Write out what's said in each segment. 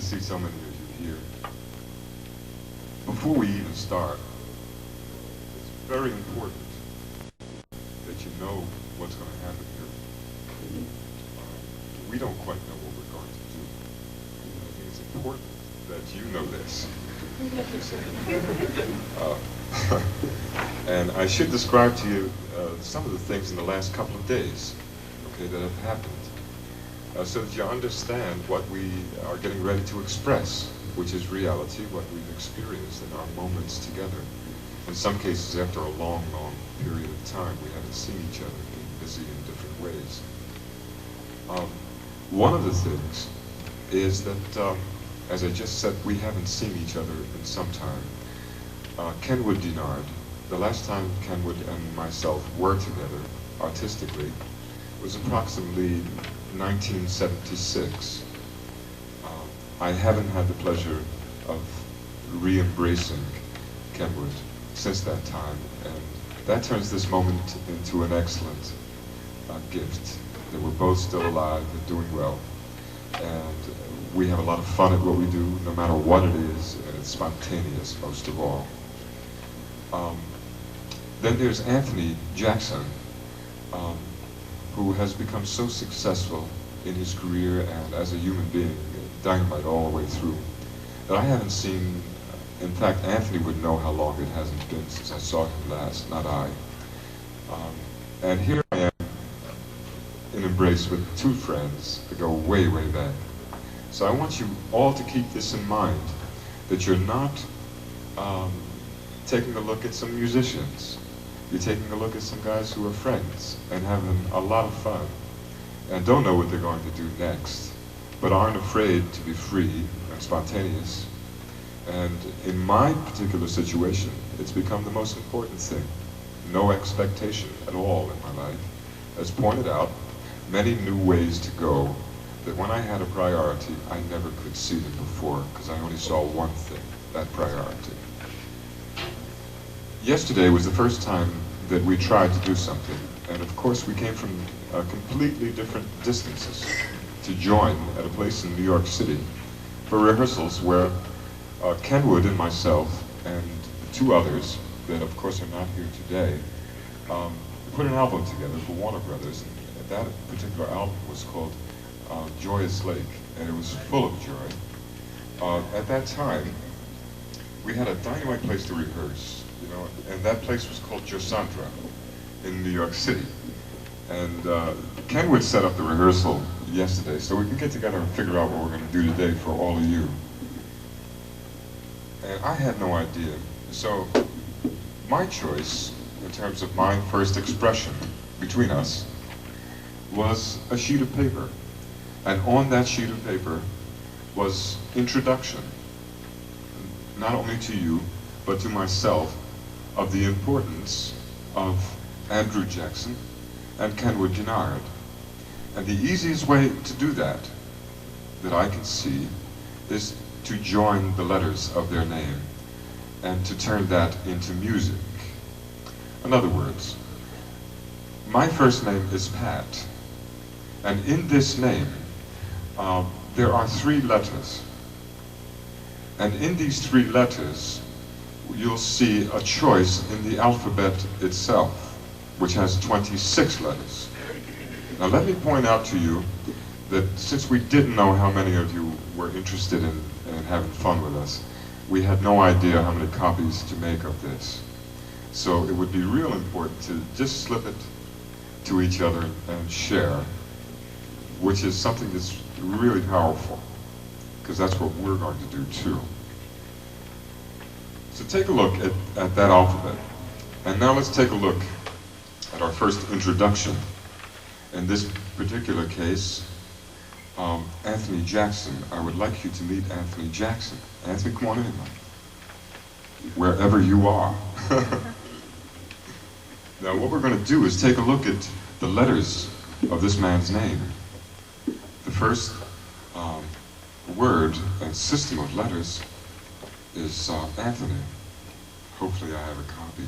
to see so many of you here. Before we even start, it's very important that you know what's going to happen here. We don't quite know what we're going to do. I think it's important that you know this. And I should describe to you some of the things in the last couple of days, okay, that have happened, so that you understand what we are getting ready to express, which is reality, what we've experienced in our moments together. In some cases, after a long, long period of time, we haven't seen each other, being busy in different ways. One of the things is that, as I just said, we haven't seen each other in some time. Kenwood Dennard, the last time Kenwood and myself were together artistically was approximately 1976. I haven't had the pleasure of re-embracing Kenwood since that time, and that turns this moment into an excellent gift, that we're both still alive and doing well, and we have a lot of fun at what we do, no matter what it is, and it's spontaneous most of all. Then there's Anthony Jackson, who has become so successful in his career and as a human being, dynamite all the way through, that I haven't seen. In fact, Anthony would know how long it hasn't been since I saw him last, not I. And here I am in embrace with two friends that go way, way back. So I want you all to keep this in mind, that you're not taking a look at some musicians. You're taking a look at some guys who are friends and having a lot of fun and don't know what they're going to do next, but aren't afraid to be free and spontaneous. And in my particular situation, it's become the most important thing. No expectation at all in my life. As pointed out, many new ways to go, that when I had a priority, I never could see them before, because I only saw one thing, that priority. Yesterday was the first time that we tried to do something, and of course we came from completely different distances to join at a place in New York City for rehearsals where Kenwood and myself and two others that of course are not here today put an album together for Warner Brothers, and that particular album was called Joyous Lake, and it was full of joy. At that time, we had a dynamite place to rehearse, you know, and that place was called Josandra in New York City. And Kenwood set up the rehearsal yesterday, so we can get together and figure out what we're going to do today for all of you. And I had no idea. So my choice, in terms of my first expression between us, was a sheet of paper. And on that sheet of paper was introduction, not only to you, but to myself, of the importance of Andrew Jackson and Kenwood Dennard. And the easiest way to do that I can see, is to join the letters of their name and to turn that into music. In other words, my first name is Pat, and in this name there are 3 letters, and in these 3 letters you'll see a choice in the alphabet itself, which has 26 letters. Now let me point out to you that since we didn't know how many of you were interested in having fun with us, we had no idea how many copies to make of this. So it would be real important to just slip it to each other and share, which is something that's really powerful, because that's what we're going to do too. So take a look at that alphabet. And now let's take a look at our first introduction. In this particular case, Anthony Jackson. I would like you to meet Anthony Jackson. Anthony, come on in, wherever you are. Now what we're going to do is take a look at the letters of this man's name. The first word and system of letters is Anthony. Hopefully I have a copy.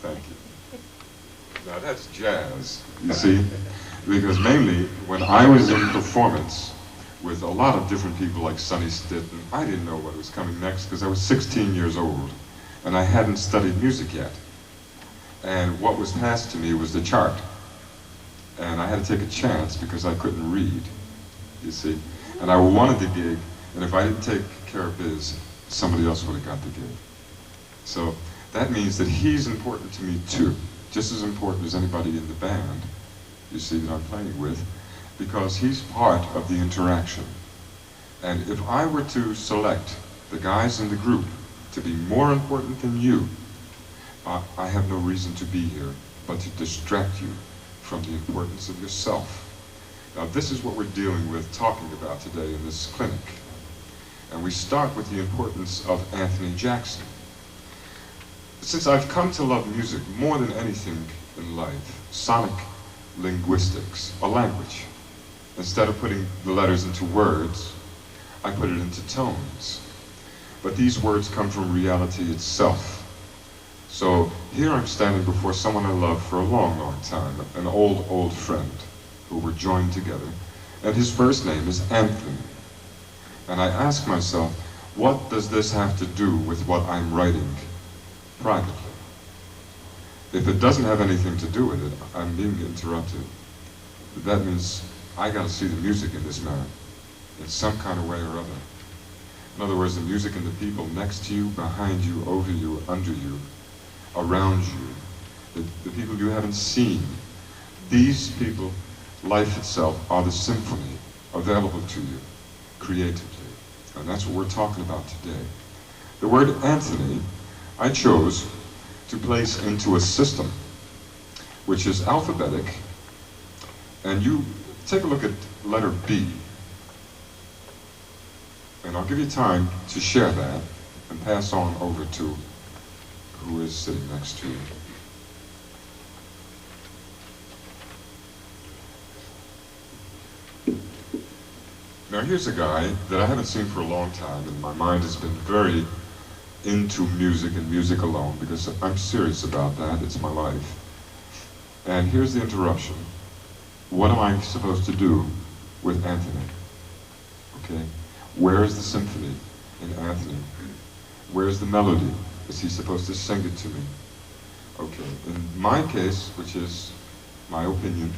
Thank you. Now that's jazz, you see? Because mainly, when I was in performance with a lot of different people like Sonny Stitt, and I didn't know what was coming next because I was 16 years old, and I hadn't studied music yet. And what was passed to me was the chart. And I had to take a chance because I couldn't read, you see. And I wanted the gig, and if I didn't take care of biz, somebody else would have got the gig. So that means that he's important to me too, just as important as anybody in the band, you see, that I'm playing with, because he's part of the interaction. And if I were to select the guys in the group to be more important than you, I have no reason to be here but to distract you from the importance of yourself. Now this is what we're dealing with, talking about today in this clinic. And we start with the importance of Anthony Jackson. Since I've come to love music more than anything in life, sonic linguistics, a language. Instead of putting the letters into words, I put it into tones. But these words come from reality itself. So here I'm standing before someone I love for a long, long time, an old, old friend who were joined together, and his first name is Anthony. And I ask myself, what does this have to do with what I'm writing privately? If it doesn't have anything to do with it, I'm being interrupted. That means I gotta see the music in this man, in some kind of way or other. In other words, the music and the people next to you, behind you, over you, under you, around you, the people you haven't seen. These people, life itself, are the symphony available to you creatively. And that's what we're talking about today. The word Anthony, I chose to place into a system which is alphabetic, and you take a look at letter B, and I'll give you time to share that and pass on over to who is sitting next to you. Now here's a guy that I haven't seen for a long time, and my mind has been very into music and music alone, because I'm serious about that. It's my life. And here's the interruption. What am I supposed to do with Anthony? Okay? Where is the symphony in Anthony? Where's the melody? Is he supposed to sing it to me? Okay, in my case, which is my opinion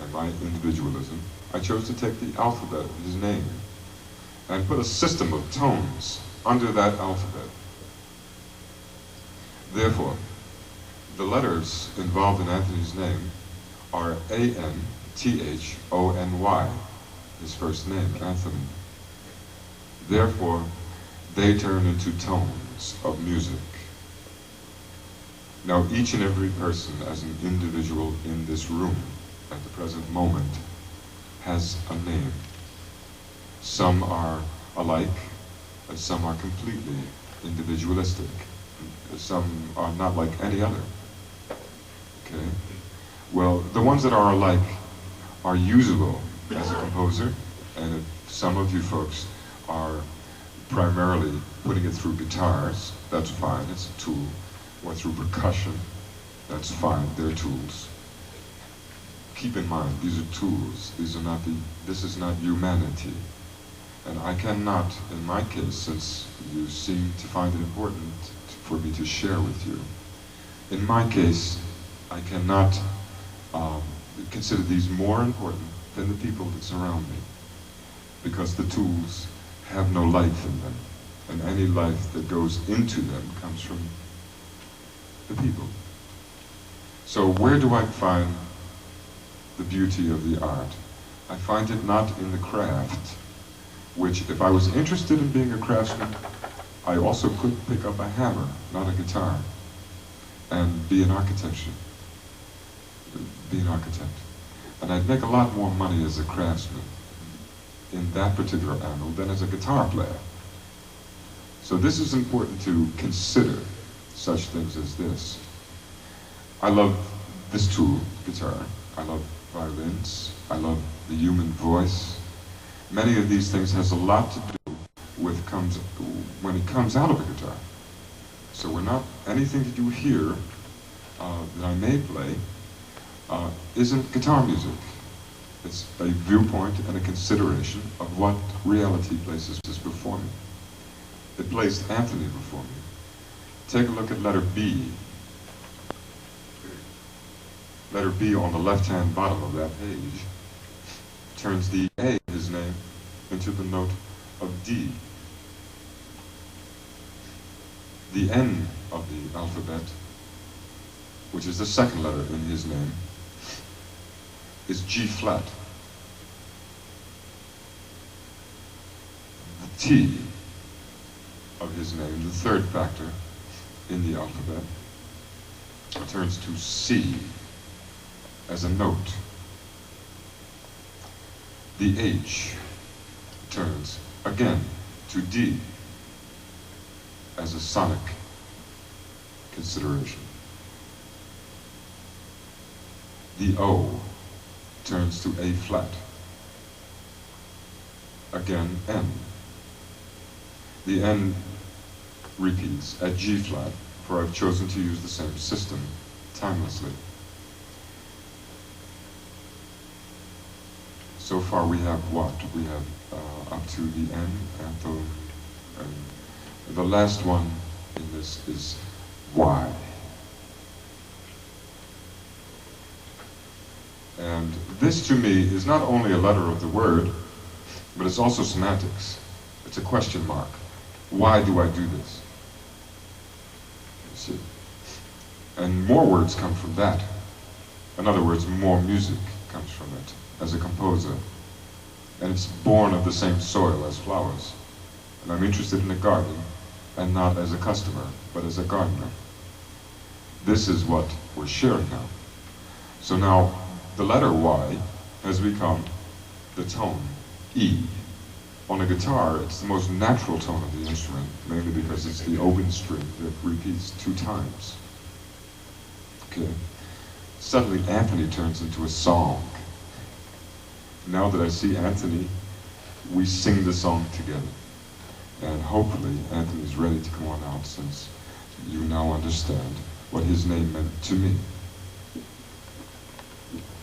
and my individualism, I chose to take the alphabet of his name and put a system of tones under that alphabet. Therefore, the letters involved in Anthony's name are A-N-T-H-O-N-Y, his first name, Anthony. Therefore, they turn into tones of music. Now, each and every person as an individual in this room at the present moment has a name. Some are alike, and some are completely individualistic. Some are not like any other. Okay? Well, the ones that are alike are usable as a composer, and if some of you folks are primarily putting it through guitars, that's fine, it's a tool. Or through percussion, that's fine, they're tools. Keep in mind, these are tools. This is not humanity. And I cannot, in my case, since you seem to find it important for me to share with you, in my case, I cannot consider these more important than the people that surround me, because the tools have no life in them, and any life that goes into them comes from the people. So where do I find the beauty of the art? I find it not in the craft, which if I was interested in being a craftsman, I also could pick up a hammer, not a guitar, and be an architect. And I'd make a lot more money as a craftsman in that particular angle than as a guitar player. So this is important to consider, such things as this. I love this tool, guitar. I love violins. I love the human voice. Many of these things has a lot to do with when it comes out of a guitar. So we're not, anything that you hear that I may play isn't guitar music. It's a viewpoint and a consideration of what reality places before me. It placed Anthony before me. Take a look at letter B. Letter B on the left-hand bottom of that page turns the A, his name, into the note of D. The N of the alphabet, which is the second letter in his name, is G flat. The T of his name, the third factor in the alphabet, turns to C as a note. The H turns again to D as a sonic consideration. The O turns to A flat. Again, N. The N repeats at G flat, for I've chosen to use the same system timelessly. So far we have what? We have up to the N, and the last one in this is Y. And this to me is not only a letter of the word, but it's also semantics. It's a question mark. Why do I do this? You see? And more words come from that. In other words, more music comes from it as a composer. And it's born of the same soil as flowers. And I'm interested in a garden, and not as a customer, but as a gardener. This is what we're sharing now. So now, the letter Y has become the tone, E. On a guitar, it's the most natural tone of the instrument, mainly because it's the open string that repeats 2 times. Okay. Suddenly, Anthony turns into a song. Now that I see Anthony, we sing the song together. And hopefully, Anthony's ready to come on out, since you now understand what his name meant to me.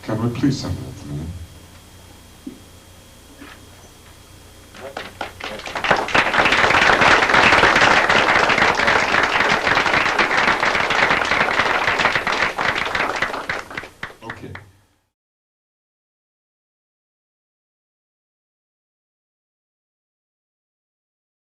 Kenwood, please sing that to me.